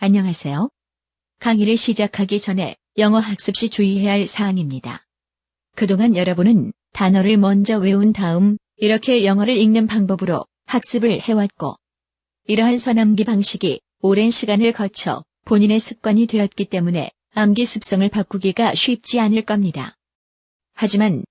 안녕하세요. 강의를 시작하기 전에 영어 학습 시 주의해야 할 사항입니다. 그동안 여러분은 단어를 먼저 외운 다음 이렇게 영어를 읽는 방법으로 학습을 해왔고, 이러한 선암기 방식이 오랜 시간을 거쳐 본인의 습관이 되었기 때문에 암기 습성을 바꾸기가 쉽지 않을 겁니다. 하지만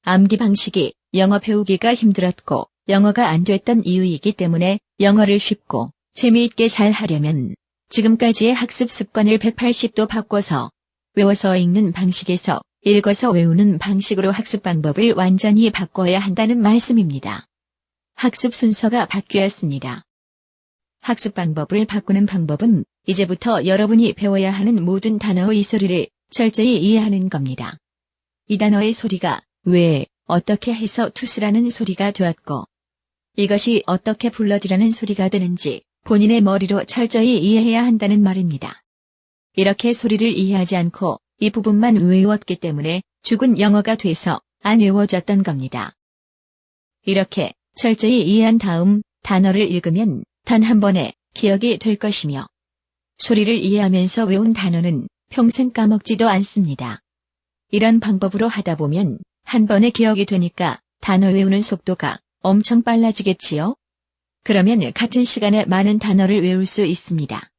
암기 방식이 영어 배우기가 힘들었고 영어가 안 됐던 이유이기 때문에 영어를 쉽고 재미있게 잘 하려면 지금까지의 학습 습관을 180도 바꿔서 외워서 읽는 방식에서 읽어서 외우는 방식으로 학습 방법을 완전히 바꿔야 한다는 말씀입니다. 학습 순서가 바뀌었습니다. 학습 방법을 바꾸는 방법은 이제부터 여러분이 배워야 하는 모든 단어의 소리를 철저히 이해하는 겁니다. 이 단어의 소리가 왜, 어떻게 해서 투스라는 소리가 되었고, 이것이 어떻게 블러드라는 소리가 되는지 본인의 머리로 철저히 이해해야 한다는 말입니다. 이렇게 소리를 이해하지 않고 이 부분만 외웠기 때문에 죽은 영어가 돼서 안 외워졌던 겁니다. 이렇게 철저히 이해한 다음 단어를 읽으면 단 한 번에 기억이 될 것이며, 소리를 이해하면서 외운 단어는 평생 까먹지도 않습니다. 이런 방법으로 하다 보면 한 번에 기억이 되니까 단어 외우는 속도가 엄청 빨라지겠지요? 그러면 같은 시간에 많은 단어를 외울 수 있습니다.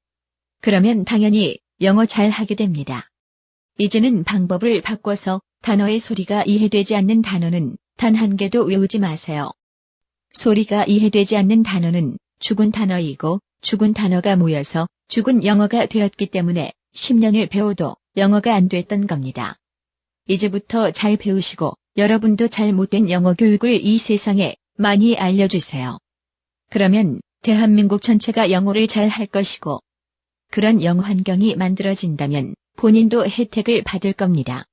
그러면 당연히 영어 잘 하게 됩니다. 이제는 방법을 바꿔서 단어의 소리가 이해되지 않는 단어는 단 한 개도 외우지 마세요. 소리가 이해되지 않는 단어는 죽은 단어이고, 죽은 단어가 모여서 죽은 영어가 되었기 때문에 10년을 배워도 영어가 안 됐던 겁니다. 이제부터 잘 배우시고 여러분도 잘못된 영어 교육을 이 세상에 많이 알려주세요. 그러면 대한민국 전체가 영어를 잘 할 것이고, 그런 영어 환경이 만들어진다면 본인도 혜택을 받을 겁니다.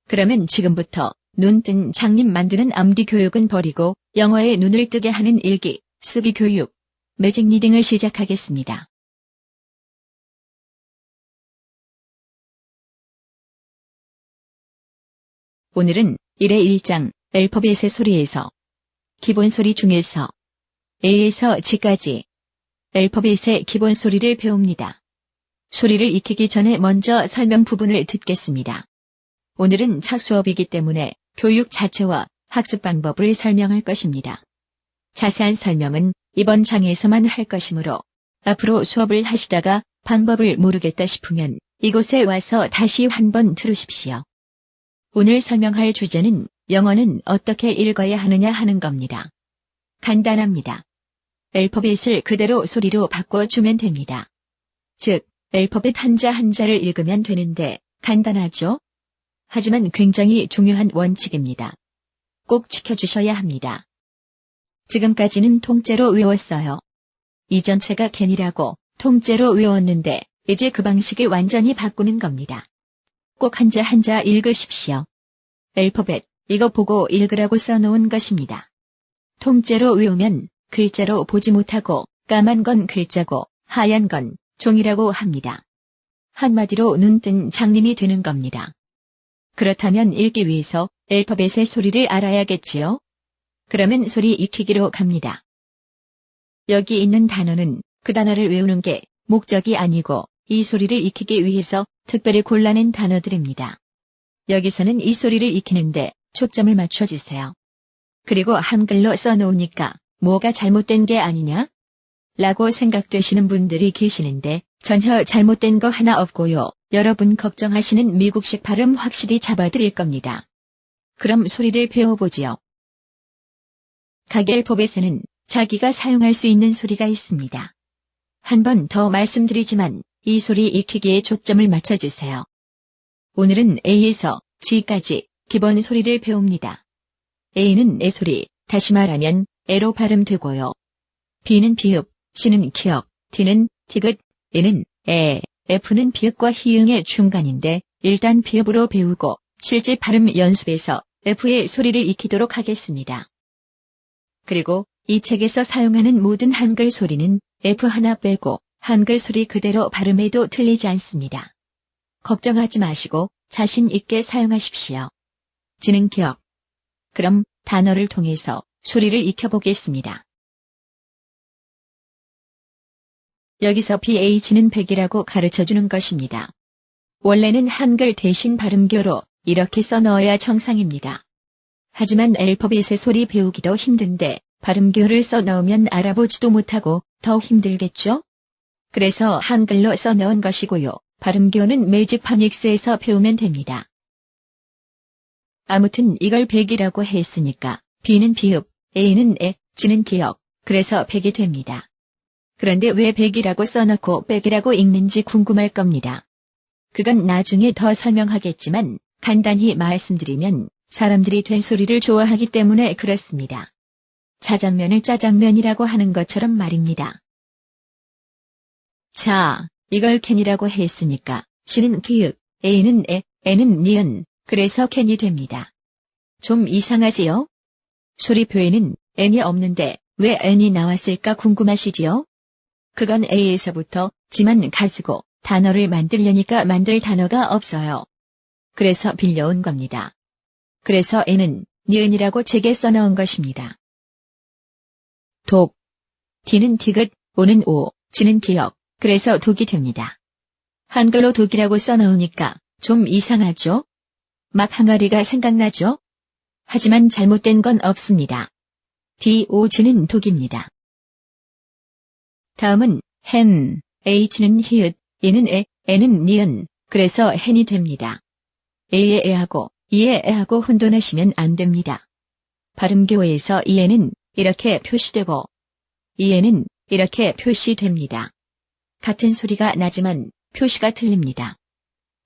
그러면 지금부터 눈 뜬 장님 만드는 암기 교육은 버리고 영어에 눈을 뜨게 하는 읽기, 쓰기 교육, 매직 리딩을 시작하겠습니다. 오늘은 1의 1장 알파벳의 소리에서 기본 소리 중에서 A에서 G까지 알파벳의 기본 소리를 배웁니다. 소리를 익히기 전에 먼저 설명 부분을 듣겠습니다. 오늘은 첫 수업이기 때문에 교육 자체와 학습 방법을 설명할 것입니다. 자세한 설명은 이번 장에서만 할 것이므로 앞으로 수업을 하시다가 방법을 모르겠다 싶으면 이곳에 와서 다시 한번 들으십시오. 오늘 설명할 주제는 영어는 어떻게 읽어야 하느냐 하는 겁니다. 간단합니다. 알파벳을 그대로 소리로 바꿔주면 됩니다. 즉, 알파벳 한자 한자를 읽으면 되는데 간단하죠? 하지만 굉장히 중요한 원칙입니다. 꼭 지켜주셔야 합니다. 지금까지는 통째로 외웠어요. 이 전체가 괜히라고 통째로 외웠는데 이제 그 방식을 완전히 바꾸는 겁니다. 꼭 한자 한자 읽으십시오. 알파벳, 이거 보고 읽으라고 써놓은 것입니다. 통째로 외우면 글자로 보지 못하고 까만 건 글자고 하얀 건 종이라고 합니다. 한마디로 눈뜬 장님이 되는 겁니다. 그렇다면 읽기 위해서 알파벳의 소리를 알아야겠지요? 그러면 소리 익히기로 갑니다. 여기 있는 단어는 그 단어를 외우는 게 목적이 아니고 이 소리를 익히기 위해서 특별히 골라낸 단어들입니다. 여기서는 이 소리를 익히는데 초점을 맞춰주세요. 그리고 한글로 써놓으니까 뭐가 잘못된 게 아니냐? 라고 생각되시는 분들이 계시는데 전혀 잘못된 거 하나 없고요. 여러분 걱정하시는 미국식 발음 확실히 잡아드릴 겁니다. 그럼 소리를 배워보지요. 각 알파벳에는 자기가 사용할 수 있는 소리가 있습니다. 한 번 더 말씀드리지만 이 소리 익히기에 초점을 맞춰주세요. 오늘은 A에서 G까지 기본 소리를 배웁니다. A는 애 소리, 다시 말하면 애로 발음되고요. B는 비읍, C는 기역, D는 디귿, E는 에, F는 비읍과 히읗의 중간인데 일단 비읍으로 배우고 실제 발음 연습에서 F의 소리를 익히도록 하겠습니다. 그리고 이 책에서 사용하는 모든 한글 소리는 F 하나 빼고 한글 소리 그대로 발음해도 틀리지 않습니다. 걱정하지 마시고 자신 있게 사용하십시오. 지능 기억. 그럼 단어를 통해서 소리를 익혀보겠습니다. 여기서 BH는 100이라고 가르쳐주는 것입니다. 원래는 한글 대신 발음교로 이렇게 써넣어야 정상입니다. 하지만 알파벳의 소리 배우기도 힘든데 발음교를 써넣으면 알아보지도 못하고 더 힘들겠죠? 그래서 한글로 써넣은 것이고요. 발음교는 매직 파닉스에서 배우면 됩니다. 아무튼 이걸 100이라고 했으니까 B는 비읍, A는 에, G는 기억, 그래서 100이 됩니다. 그런데 왜 100이라고 써놓고 100이라고 읽는지 궁금할 겁니다. 그건 나중에 더 설명하겠지만 간단히 말씀드리면 사람들이 된소리를 좋아하기 때문에 그렇습니다. 자장면을 짜장면이라고 하는 것처럼 말입니다. 자, 이걸 캔이라고 했으니까 C는 기읍, A는 에, N은 니은, 그래서 캔이 됩니다. 좀 이상하지요? 소리표에는 N이 없는데 왜 N이 나왔을까 궁금하시지요? 그건 A에서부터 G만 가지고 단어를 만들려니까 만들 단어가 없어요. 그래서 빌려온 겁니다. 그래서 N은 니은이라고 제게 써넣은 것입니다. 독. D는 디귿, O는 오, G는 기억, 그래서 독이 됩니다. 한글로 독이라고 써넣으니까 좀 이상하죠? 막 항아리가 생각나죠? 하지만 잘못된 건 없습니다. DOG는 독입니다. 다음은 hen, H는 히읗, E는 에, N은 니은, 그래서 hen이 됩니다. A의 에하고 E의 에하고 혼돈하시면 안 됩니다. 발음교에서 E에는 이렇게 표시되고 E에는 이렇게 표시됩니다. 같은 소리가 나지만 표시가 틀립니다.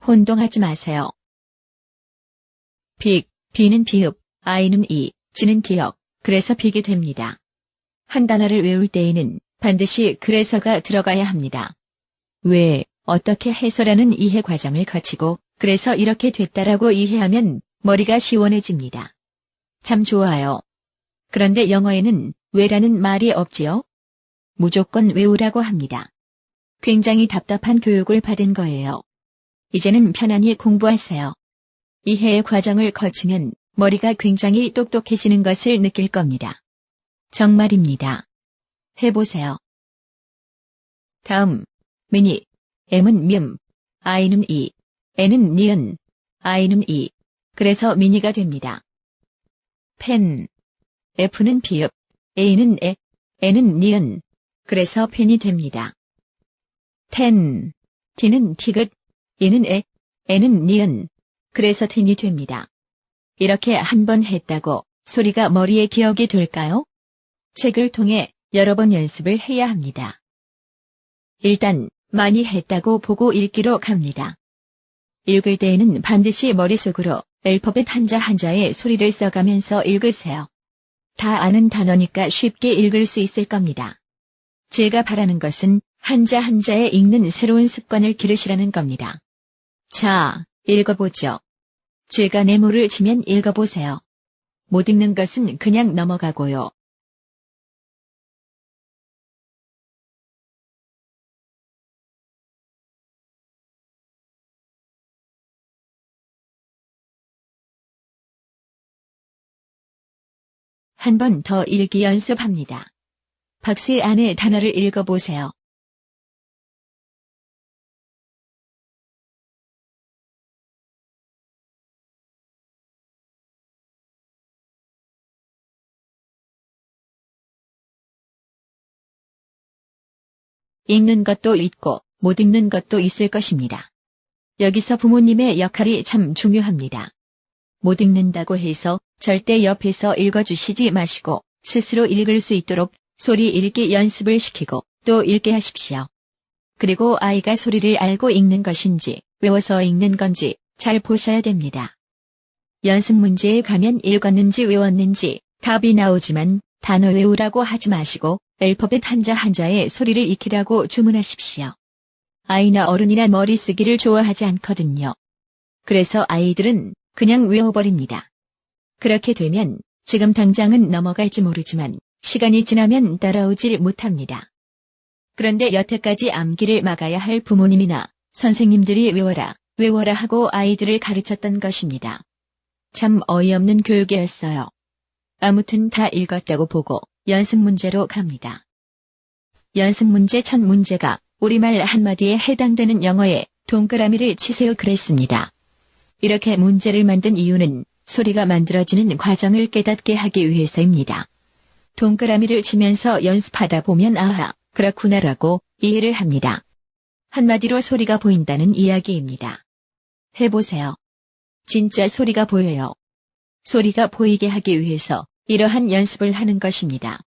혼동하지 마세요. 빅, B는 비읍, I는 이, G는 기억, 그래서 빅이 됩니다. 한 단어를 외울 때에는 반드시 그래서가 들어가야 합니다. 왜, 어떻게 해서라는 이해 과정을 거치고 그래서 이렇게 됐다라고 이해하면 머리가 시원해집니다. 참 좋아요. 그런데 영어에는 왜라는 말이 없지요? 무조건 외우라고 합니다. 굉장히 답답한 교육을 받은 거예요. 이제는 편안히 공부하세요. 이해의 과정을 거치면 머리가 굉장히 똑똑해지는 것을 느낄 겁니다. 정말입니다. 해보세요. 다음, 미니. M은 뮨, I는 이, N은 니은, I는 이, 그래서 미니가 됩니다. 펜. F는 비읍, A는 에, N은 니은, 그래서 펜이 됩니다. 텐. T는 티귿, E는 에, N은 니은, 그래서 텐이 됩니다. 이렇게 한 번 했다고 소리가 머리에 기억이 될까요? 책을 통해 여러 번 연습을 해야 합니다. 일단 많이 했다고 보고 읽기로 갑니다. 읽을 때에는 반드시 머릿속으로 알파벳 한자 한자의 소리를 써가면서 읽으세요. 다 아는 단어니까 쉽게 읽을 수 있을 겁니다. 제가 바라는 것은 한자 한자에 읽는 새로운 습관을 기르시라는 겁니다. 자, 읽어보죠. 제가 네모를 치면 읽어보세요. 못 읽는 것은 그냥 넘어가고요. 한 번 더 읽기 연습합니다. 박스 안에 단어를 읽어보세요. 읽는 것도 있고 못 읽는 것도 있을 것입니다. 여기서 부모님의 역할이 참 중요합니다. 못 읽는다고 해서 절대 옆에서 읽어주시지 마시고 스스로 읽을 수 있도록 소리 읽기 연습을 시키고 또 읽게 하십시오. 그리고 아이가 소리를 알고 읽는 것인지 외워서 읽는 건지 잘 보셔야 됩니다. 연습 문제에 가면 읽었는지 외웠는지 답이 나오지만 단어 외우라고 하지 마시고 알파벳 한자 한자의 소리를 익히라고 주문하십시오. 아이나 어른이나 머리 쓰기를 좋아하지 않거든요. 그래서 아이들은 그냥 외워버립니다. 그렇게 되면 지금 당장은 넘어갈지 모르지만 시간이 지나면 따라오질 못합니다. 그런데 여태까지 암기를 막아야 할 부모님이나 선생님들이 외워라, 외워라 하고 아이들을 가르쳤던 것입니다. 참 어이없는 교육이었어요. 아무튼 다 읽었다고 보고 연습 문제로 갑니다. 연습 문제 첫 문제가 우리말 한마디에 해당되는 영어에 동그라미를 치세요 그랬습니다. 이렇게 문제를 만든 이유는 소리가 만들어지는 과정을 깨닫게 하기 위해서입니다. 동그라미를 치면서 연습하다 보면 아하, 그렇구나라고 이해를 합니다. 한마디로 소리가 보인다는 이야기입니다. 해보세요. 진짜 소리가 보여요. 소리가 보이게 하기 위해서 이러한 연습을 하는 것입니다.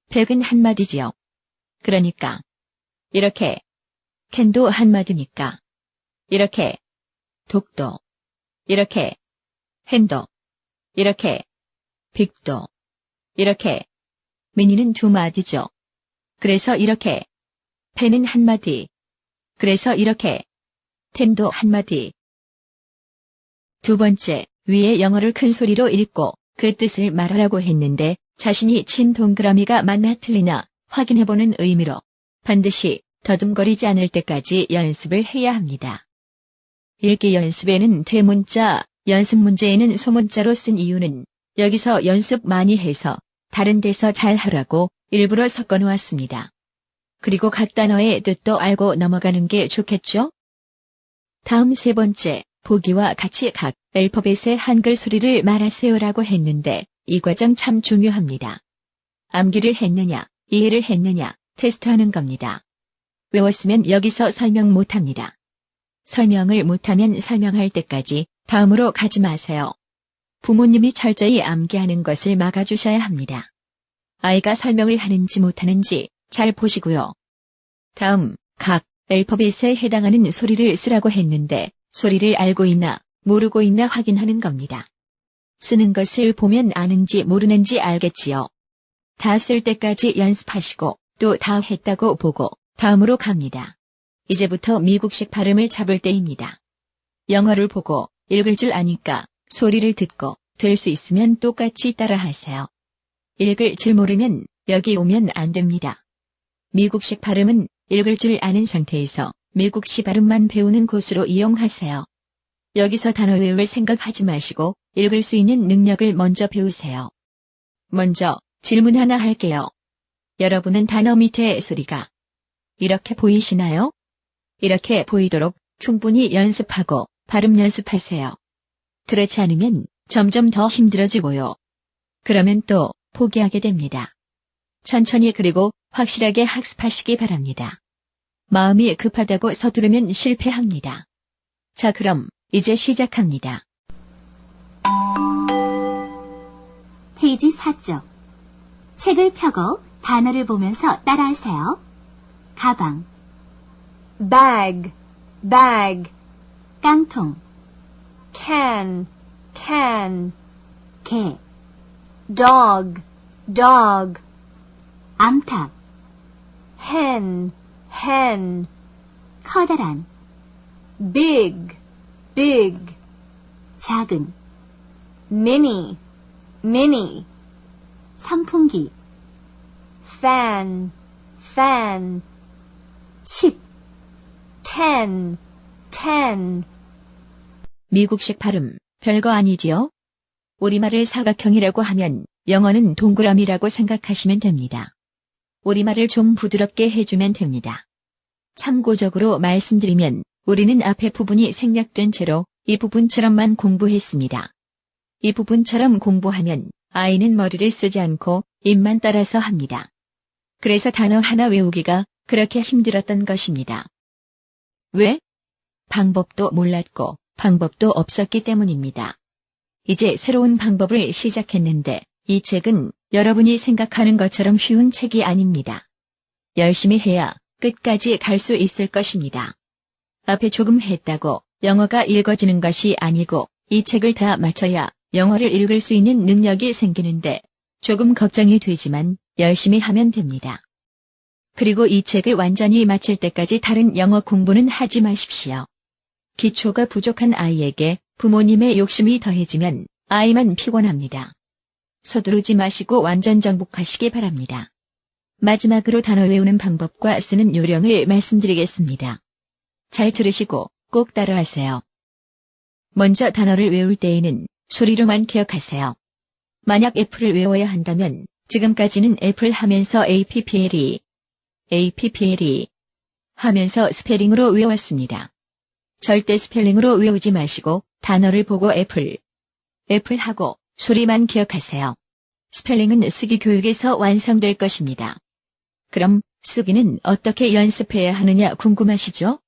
백은 한마디지요. 그러니까 이렇게 캔도 한마디니까 이렇게 독도 이렇게 핸도 이렇게 빅도 이렇게 미니는 두 마디죠. 그래서 이렇게 펜은 한마디 그래서 이렇게 템도 한마디. 두 번째, 위에 영어를 큰 소리로 읽고 그 뜻을 말하라고 했는데 자신이 친 동그라미가 맞나 틀리나 확인해보는 의미로 반드시 더듬거리지 않을 때까지 연습을 해야 합니다. 읽기 연습에는 대문자, 연습 문제에는 소문자로 쓴 이유는 여기서 연습 많이 해서 다른 데서 잘 하라고 일부러 섞어놓았습니다. 그리고 각 단어의 뜻도 알고 넘어가는 게 좋겠죠? 다음 세 번째, 보기와 같이 각 알파벳의 한글 소리를 말하세요라고 했는데 이 과정 참 중요합니다. 암기를 했느냐, 이해를 했느냐 테스트하는 겁니다. 외웠으면 여기서 설명 못합니다. 설명을 못하면 설명할 때까지 다음으로 가지 마세요. 부모님이 철저히 암기하는 것을 막아주셔야 합니다. 아이가 설명을 하는지 못하는지 잘 보시고요. 다음, 각 알파벳에 해당하는 소리를 쓰라고 했는데 소리를 알고 있나 모르고 있나 확인하는 겁니다. 쓰는 것을 보면 아는지 모르는지 알겠지요. 다 쓸 때까지 연습하시고 또 다 했다고 보고 다음으로 갑니다. 이제부터 미국식 발음을 잡을 때입니다. 영어를 보고 읽을 줄 아니까 소리를 듣고 될 수 있으면 똑같이 따라하세요. 읽을 줄 모르면 여기 오면 안 됩니다. 미국식 발음은 읽을 줄 아는 상태에서 미국식 발음만 배우는 곳으로 이용하세요. 여기서 단어 외울 생각하지 마시고 읽을 수 있는 능력을 먼저 배우세요. 먼저 질문 하나 할게요. 여러분은 단어 밑에 소리가 이렇게 보이시나요? 이렇게 보이도록 충분히 연습하고 발음 연습하세요. 그렇지 않으면 점점 더 힘들어지고요. 그러면 또 포기하게 됩니다. 천천히 그리고 확실하게 학습하시기 바랍니다. 마음이 급하다고 서두르면 실패합니다. 자, 그럼 이제 시작합니다. 페이지 4쪽. 책을 펴고 단어를 보면서 따라하세요. 가방, bag, bag, 깡통, can, can, 개, dog, dog, 암탉, hen, hen, 커다란, big, big, 작은, mini, mini, 선풍기, fan, fan, 10, 10, 10. 미국식 발음, 별거 아니지요? 우리말을 사각형이라고 하면 영어는 동그라미라고 생각하시면 됩니다. 우리말을 좀 부드럽게 해주면 됩니다. 참고적으로 말씀드리면 우리는 앞에 부분이 생략된 채로 이 부분처럼만 공부했습니다. 이 부분처럼 공부하면 아이는 머리를 쓰지 않고 입만 따라서 합니다. 그래서 단어 하나 외우기가 그렇게 힘들었던 것입니다. 왜? 방법도 몰랐고 방법도 없었기 때문입니다. 이제 새로운 방법을 시작했는데 이 책은 여러분이 생각하는 것처럼 쉬운 책이 아닙니다. 열심히 해야 끝까지 갈 수 있을 것입니다. 앞에 조금 했다고 영어가 읽어지는 것이 아니고 이 책을 다 마쳐야 영어를 읽을 수 있는 능력이 생기는데 조금 걱정이 되지만 열심히 하면 됩니다. 그리고 이 책을 완전히 마칠 때까지 다른 영어 공부는 하지 마십시오. 기초가 부족한 아이에게 부모님의 욕심이 더해지면 아이만 피곤합니다. 서두르지 마시고 완전 정복하시기 바랍니다. 마지막으로 단어 외우는 방법과 쓰는 요령을 말씀드리겠습니다. 잘 들으시고 꼭 따라하세요. 먼저 단어를 외울 때에는 소리로만 기억하세요. 만약 애플을 외워야 한다면 지금까지는 애플 하면서 APPLE 하면서 스페링으로 외웠습니다. 절대 스펠링으로 외우지 마시고 단어를 보고 애플 하고 소리만 기억하세요. 스펠링은 쓰기 교육에서 완성될 것입니다. 그럼 쓰기는 어떻게 연습해야 하느냐 궁금하시죠?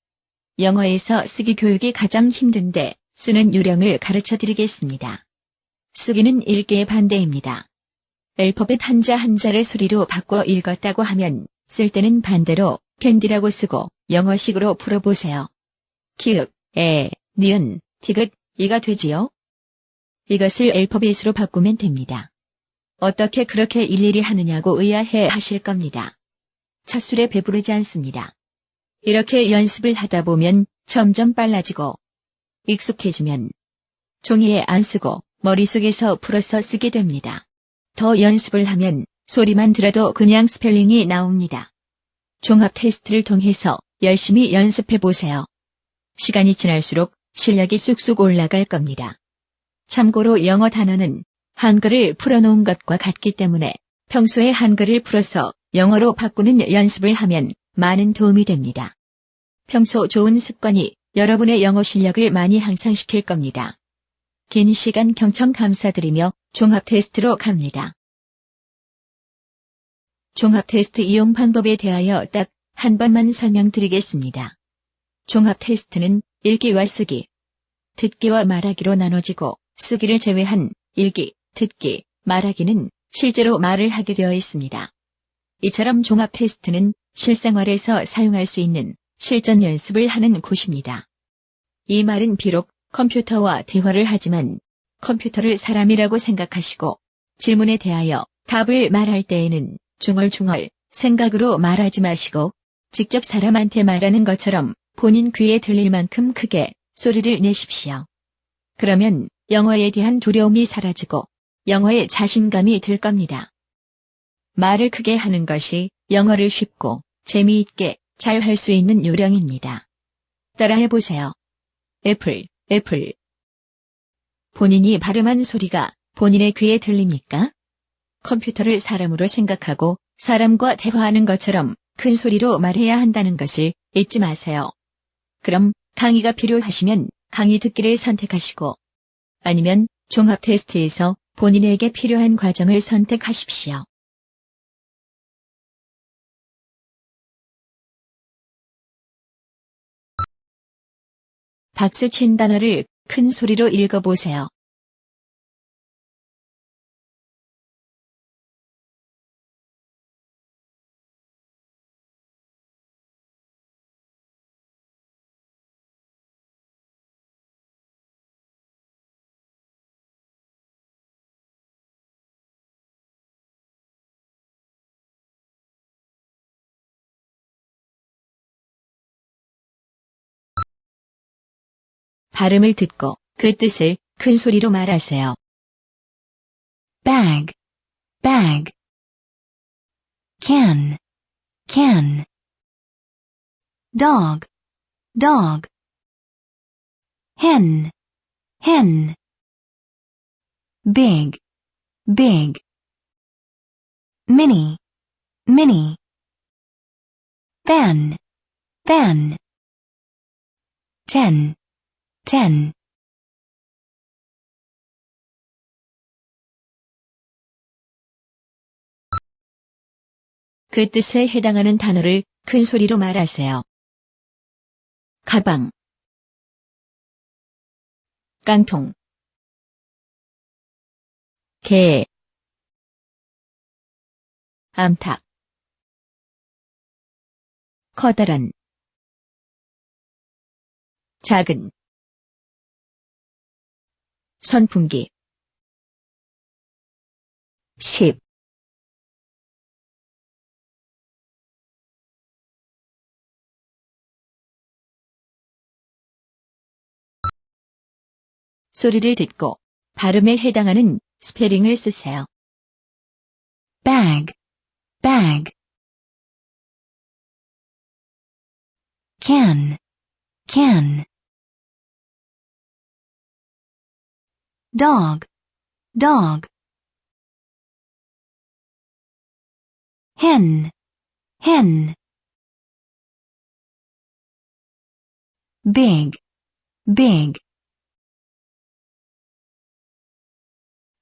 영어에서 쓰기 교육이 가장 힘든데 쓰는 요령을 가르쳐 드리겠습니다. 쓰기는 읽기의 반대입니다. 알파벳 한자 한자를 소리로 바꿔 읽었다고 하면 쓸 때는 반대로 캔디라고 쓰고 영어식으로 풀어보세요. 키읔, 니은, 디귿, 이가 되지요? 이것을 알파벳으로 바꾸면 됩니다. 어떻게 그렇게 일일이 하느냐고 의아해 하실 겁니다. 첫 술에 배부르지 않습니다. 이렇게 연습을 하다 보면 점점 빨라지고 익숙해지면 종이에 안 쓰고 머릿속에서 풀어서 쓰게 됩니다. 더 연습을 하면 소리만 들어도 그냥 스펠링이 나옵니다. 종합 테스트를 통해서 열심히 연습해 보세요. 시간이 지날수록 실력이 쑥쑥 올라갈 겁니다. 참고로 영어 단어는 한글을 풀어놓은 것과 같기 때문에 평소에 한글을 풀어서 영어로 바꾸는 연습을 하면 많은 도움이 됩니다. 평소 좋은 습관이 여러분의 영어 실력을 많이 향상시킬 겁니다. 긴 시간 경청 감사드리며 종합 테스트로 갑니다. 종합 테스트 이용 방법에 대하여 딱 한 번만 설명드리겠습니다. 종합 테스트는 읽기와 쓰기, 듣기와 말하기로 나눠지고 쓰기를 제외한 읽기, 듣기, 말하기는 실제로 말을 하게 되어 있습니다. 이처럼 종합 테스트는 실생활에서 사용할 수 있는 실전 연습을 하는 곳입니다. 이 말은 비록 컴퓨터와 대화를 하지만 컴퓨터를 사람이라고 생각하시고 질문에 대하여 답을 말할 때에는 중얼중얼 생각으로 말하지 마시고 직접 사람한테 말하는 것처럼 본인 귀에 들릴 만큼 크게 소리를 내십시오. 그러면 영어에 대한 두려움이 사라지고 영어에 자신감이 들 겁니다. 말을 크게 하는 것이 영어를 쉽고 재미있게 잘 할 수 있는 요령입니다. 따라해보세요. 애플. 본인이 발음한 소리가 본인의 귀에 들립니까? 컴퓨터를 사람으로 생각하고 사람과 대화하는 것처럼 큰 소리로 말해야 한다는 것을 잊지 마세요. 그럼 강의가 필요하시면 강의 듣기를 선택하시고 아니면 종합 테스트에서 본인에게 필요한 과정을 선택하십시오. 박수 친 단어를 큰 소리로 읽어보세요. 발음을 듣고 그 뜻을 큰 소리로 말하세요. bag, can, dog, hen, big, mini, fan, 10. 그 뜻에 해당하는 단어를 큰 소리로 말하세요. 가방, 깡통, 개, 암탉, 커다란, 작은, 선풍기, 10, 소리를 듣고 발음에 해당하는 스페링을 쓰세요. bag, bag. Can, can. Dog, dog. Hen, hen. Big, big.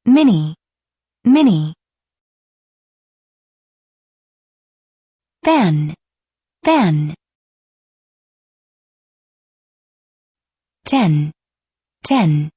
Mini, mini. Fan, fan. 10, 10.